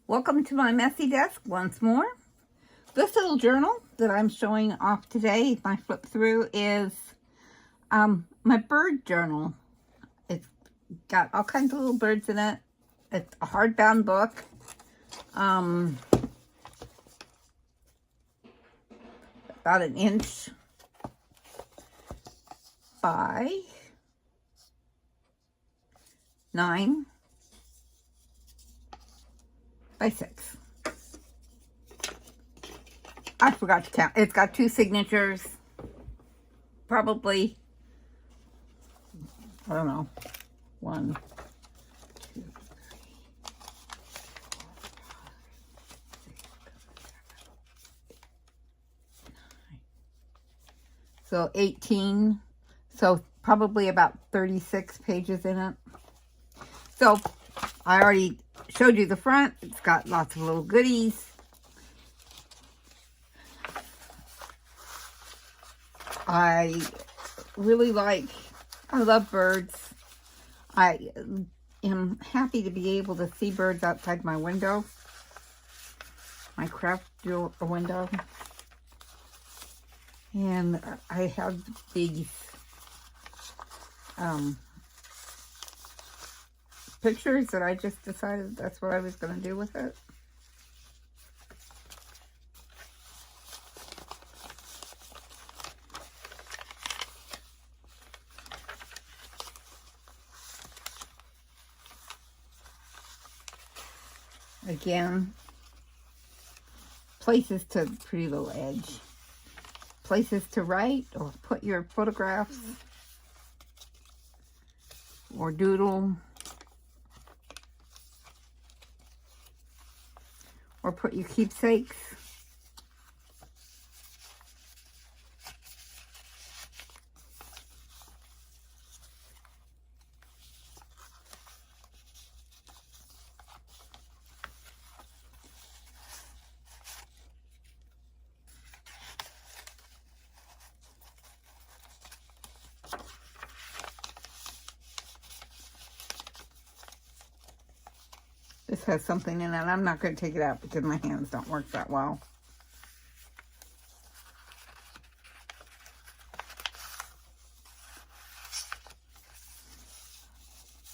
Welcome to my messy desk once more. This little journal that I'm showing off today, my flip through, is my bird journal. It's got all kinds of little birds in it. It's a hardbound book. About an inch by 9 by 6. I forgot to count. It's got 2 signatures. Probably, I don't know, 1, 2, 3, 4, 5, 6, 7, 8, 9. So 18. So probably about 36 pages in it. So I already showed you the front. It's got lots of little goodies. I love birds. I am happy to be able to see birds outside my window, my craft door window. And I have these pictures that I just decided that's what I was going to do with it. Again, places to pretty little edge. Places to write or put your photographs or doodle or put your keepsakes. This has something in it. I'm not going to take it out because my hands don't work that well.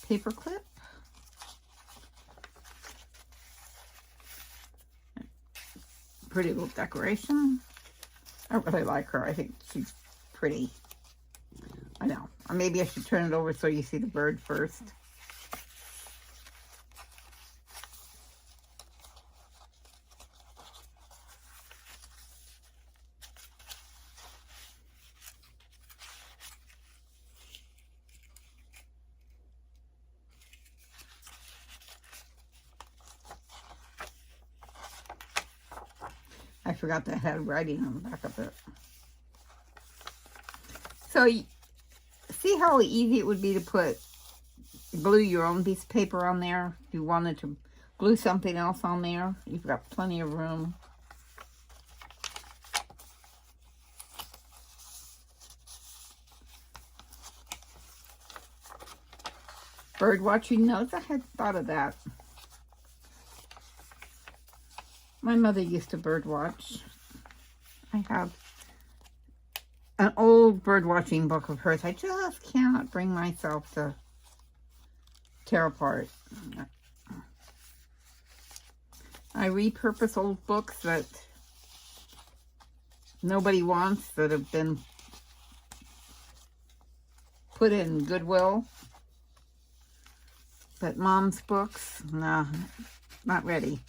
Paper clip. Pretty little decoration. I really like her. I think she's pretty. I know. Maybe I should turn it over so you see the bird first. I forgot that had writing on the back of it. So, see how easy it would be to glue your own piece of paper on there? If you wanted to glue something else on there, you've got plenty of room. Bird watching notes, I had thought of that. My mother used to bird watch. I have an old bird watching book of hers. I just cannot bring myself to tear apart. I repurpose old books that nobody wants, that have been put in Goodwill. But Mom's books, no, not ready.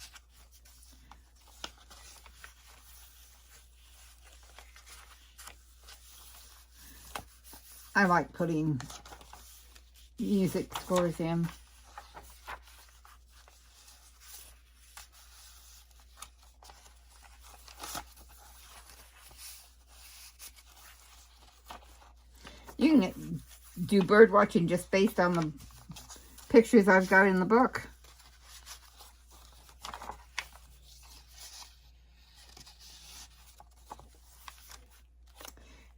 I like putting music scores in. You can do bird watching just based on the pictures I've got in the book.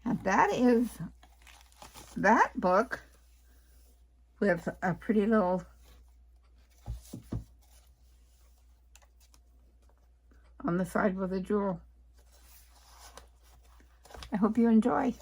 And that is that book with a pretty little on the side with a jewel. I hope you enjoy.